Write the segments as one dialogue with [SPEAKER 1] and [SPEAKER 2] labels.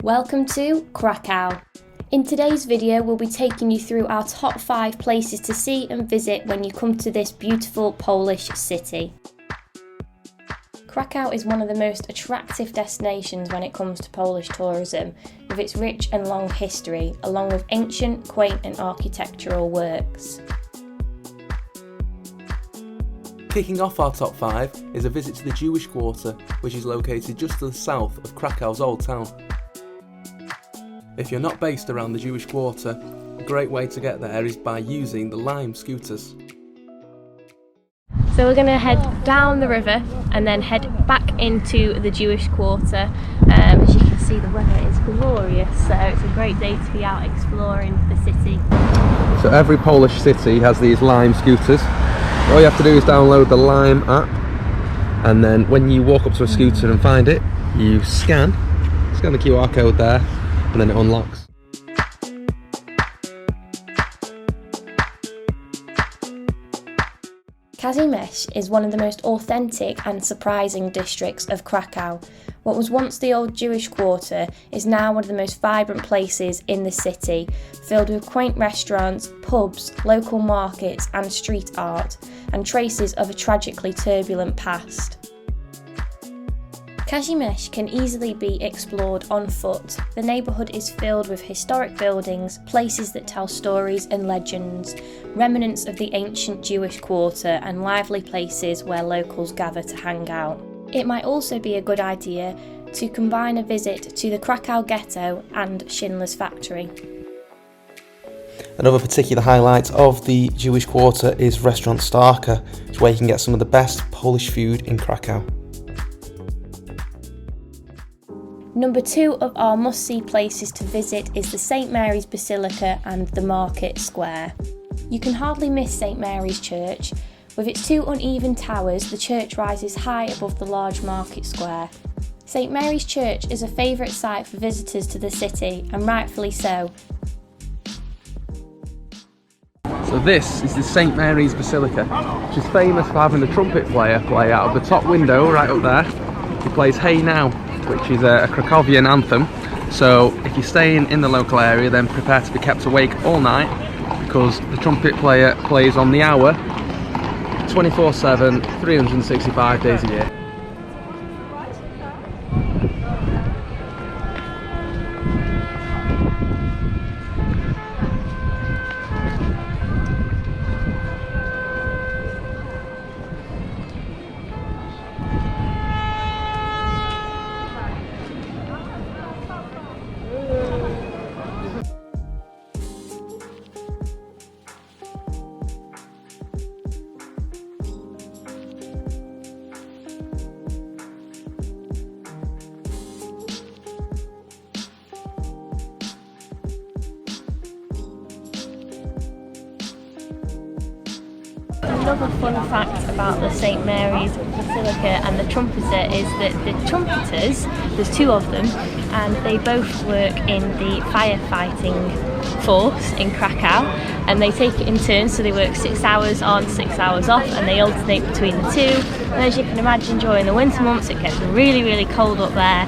[SPEAKER 1] Welcome to Krakow. In today's video we'll be taking you through our top 5 places to see and visit when you come to this beautiful Polish city. Krakow is one of the most attractive destinations when it comes to Polish tourism, with its rich and long history, along with ancient, quaint and architectural works.
[SPEAKER 2] Kicking off our top 5 is a visit to the Jewish Quarter, which is located just to the south of Krakow's Old Town. If you're not based around the Jewish Quarter, a great way to get there is by using the Lime scooters.
[SPEAKER 1] So we're going to head down the river and then head back into the Jewish Quarter. As you can see, the weather is glorious, so it's a great day to be out exploring the city.
[SPEAKER 2] So every Polish city has these Lime scooters. All you have to do is download the Lime app, and then when you walk up to a scooter and find it, you scan the QR code there, and then it unlocks.
[SPEAKER 1] Cathedral is one of the most authentic and surprising districts of Krakow. What was once the old Jewish quarter is now one of the most vibrant places in the city, filled with quaint restaurants, pubs, local markets and street art, and traces of a tragically turbulent past. Kazimierz can easily be explored on foot. The neighbourhood is filled with historic buildings, places that tell stories and legends, remnants of the ancient Jewish quarter and lively places where locals gather to hang out. It might also be a good idea to combine a visit to the Krakow ghetto and Schindler's factory.
[SPEAKER 2] Another particular highlight of the Jewish Quarter is restaurant Starka, where you can get some of the best Polish food in Krakow.
[SPEAKER 1] Number 2 of our must-see places to visit is the St Mary's Basilica and the Market Square. You can hardly miss St Mary's Church. With its 2 uneven towers, the church rises high above the large market square. St Mary's Church is a favourite site for visitors to the city, and rightfully so.
[SPEAKER 2] So this is the St Mary's Basilica, which is famous for having the trumpet player play out of the top window right up there. He plays Hey Now, which is a Krakowian anthem. So if you're staying in the local area, then prepare to be kept awake all night, because the trumpet player plays on the hour, 24/7, 365 days a year.
[SPEAKER 1] Another fun fact about the St Mary's Basilica and the trumpeter is that the trumpeters, there's 2 of them, and they both work in the firefighting force in Krakow, and they take it in turns, so they work 6 hours on, 6 hours off, and they alternate between the 2. And as you can imagine, during the winter months it gets really cold up there,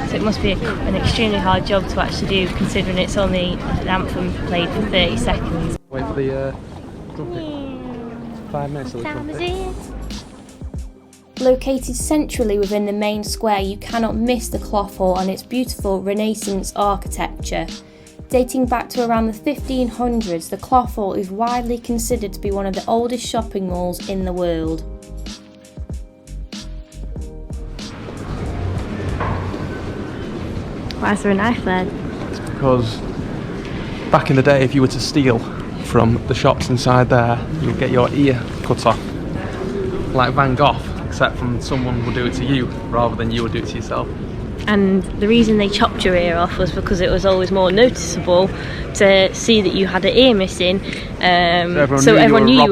[SPEAKER 1] so it must be an extremely hard job to actually do, considering it's only an anthem played for 30 seconds.
[SPEAKER 2] Wait for the trumpet. 5 minutes of the trumpet.
[SPEAKER 1] Located centrally within the main square, you cannot miss the cloth hall and its beautiful Renaissance architecture. Dating back to around the 1500s, the cloth hall is widely considered to be one of the oldest shopping malls in the world. Why is there a knife there?
[SPEAKER 2] It's because back in the day, if you were to steal from the shops inside there, you'll get your ear cut off, like Van Gogh, except from someone will do it to you rather than you will do it to yourself.
[SPEAKER 1] And the reason they chopped your ear off was because it was always more noticeable to see that you had an ear missing, so everyone knew you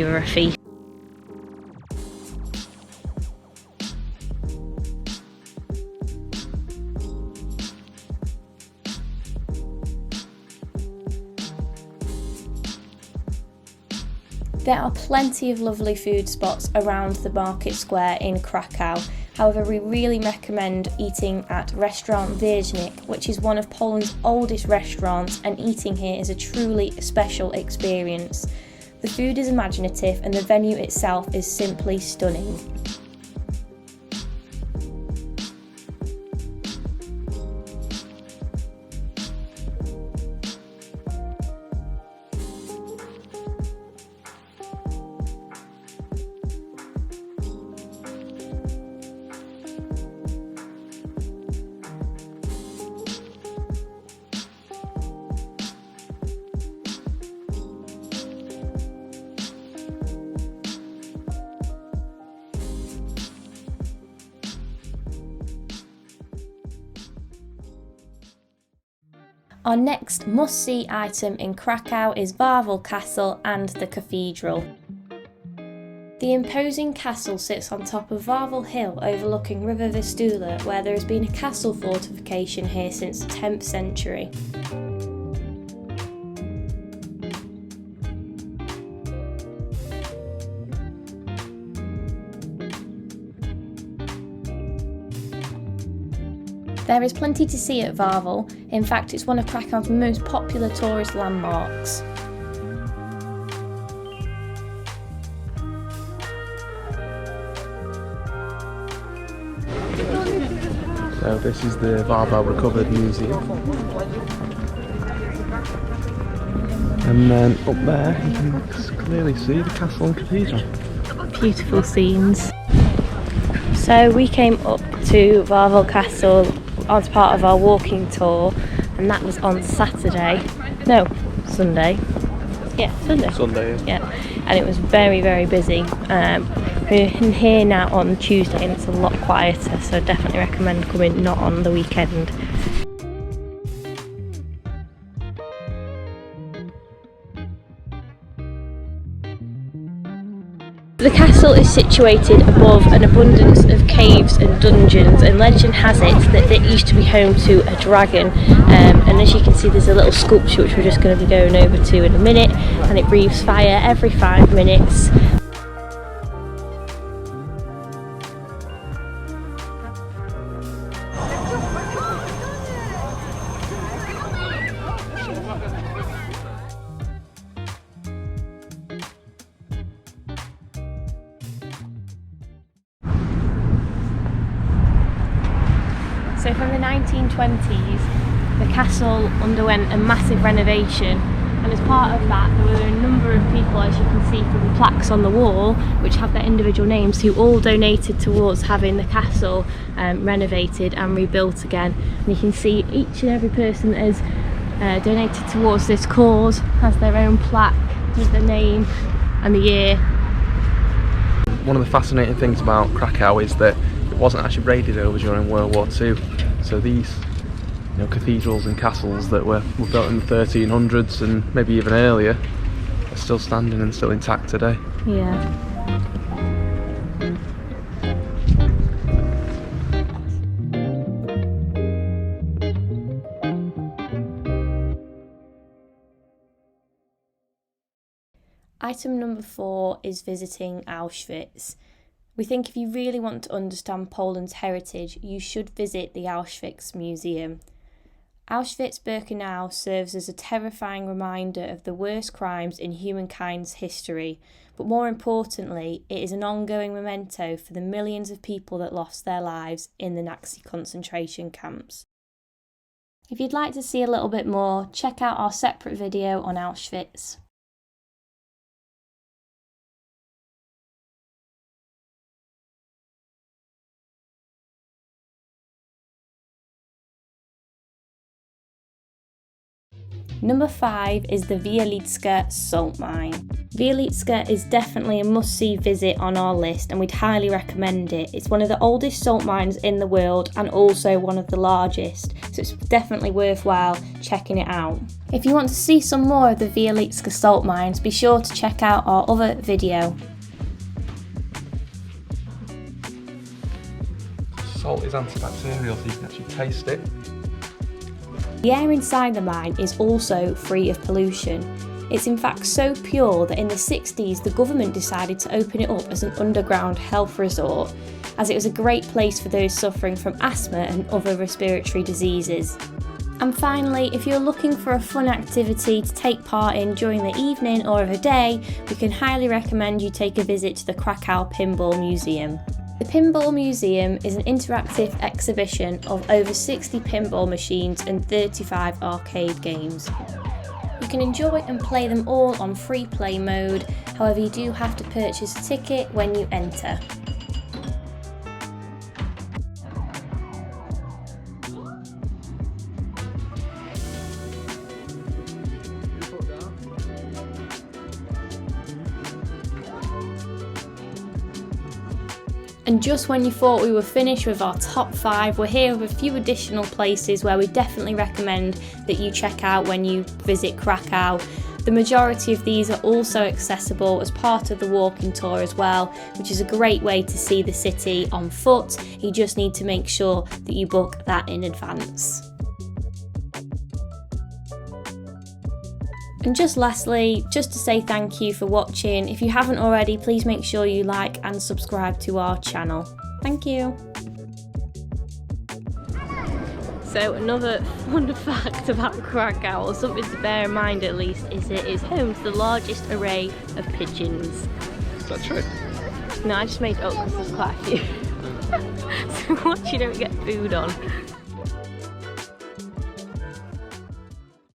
[SPEAKER 1] were a thief. There are plenty of lovely food spots around the market square in Krakow, However, we really recommend eating at Restaurant Wieliczka, which is one of Poland's oldest restaurants, and eating here is a truly special experience. The food is imaginative and the venue itself is simply stunning. Our next must-see item in Krakow is Wawel Castle and the Cathedral. The imposing castle sits on top of Wawel Hill overlooking River Vistula, where there has been a castle fortification here since the 10th century. There is plenty to see at Wawel. In fact, it's one of Krakow's most popular tourist landmarks.
[SPEAKER 2] So this is the Wawel Recovered Museum. And then up there you can clearly see the castle and cathedral.
[SPEAKER 1] Beautiful scenes. So we came up to Wawel Castle as part of our walking tour, and that was on Sunday. Yeah, Sunday. Yeah, and it was very, very busy. We're in here now on Tuesday and it's a lot quieter, so definitely recommend coming not on the weekend. The castle is situated above an abundance of caves and dungeons, and legend has it that it used to be home to a dragon, and as you can see there's a little sculpture which we're just going to be going over to in a minute, and it breathes fire every 5 minutes. So from the 1920s, the castle underwent a massive renovation, and as part of that there were a number of people, as you can see from the plaques on the wall, which have their individual names, who all donated towards having the castle renovated and rebuilt again. And you can see each and every person that has donated towards this cause has their own plaque with their name and the year.
[SPEAKER 2] One of the fascinating things about Krakow is that it wasn't actually raided over during World War II. So these cathedrals and castles that were built in the 1300s and maybe even earlier are still standing and still intact today.
[SPEAKER 1] Yeah. Item number 4 is visiting Auschwitz. We think if you really want to understand Poland's heritage, you should visit the Auschwitz Museum. Auschwitz-Birkenau serves as a terrifying reminder of the worst crimes in humankind's history, but more importantly, it is an ongoing memento for the millions of people that lost their lives in the Nazi concentration camps. If you'd like to see a little bit more, check out our separate video on Auschwitz. Number 5 is the Wieliczka salt mine. Wieliczka is definitely a must-see visit on our list, and we'd highly recommend it. It's one of the oldest salt mines in the world and also one of the largest, so it's definitely worthwhile checking it out. If you want to see some more of the Wieliczka salt mines, be sure to check out our other video.
[SPEAKER 2] Salt is antibacterial, so you can actually taste it.
[SPEAKER 1] The air inside the mine is also free of pollution. It's in fact so pure that in the 60s the government decided to open it up as an underground health resort. as it was a great place for those suffering from asthma and other respiratory diseases. And finally, if you're looking for a fun activity to take part in during the evening or of a day, we can highly recommend you take a visit to the Krakow Pinball Museum. The Pinball Museum is an interactive exhibition of over 60 pinball machines and 35 arcade games. You can enjoy and play them all on free play mode, however you do have to purchase a ticket when you enter. And just when you thought we were finished with our top 5, we're here with a few additional places where we definitely recommend that you check out when you visit Krakow. The majority of these are also accessible as part of the walking tour as well, which is a great way to see the city on foot. You just need to make sure that you book that in advance. And just lastly, just to say thank you for watching. If you haven't already, please make sure you like and subscribe to our channel. Thank you. So another fun fact about Krakow, or something to bear in mind at least, is it is home to the largest array of pigeons.
[SPEAKER 2] Is that true?
[SPEAKER 1] No, I just made it up because there's quite a few. So watch you don't get food on.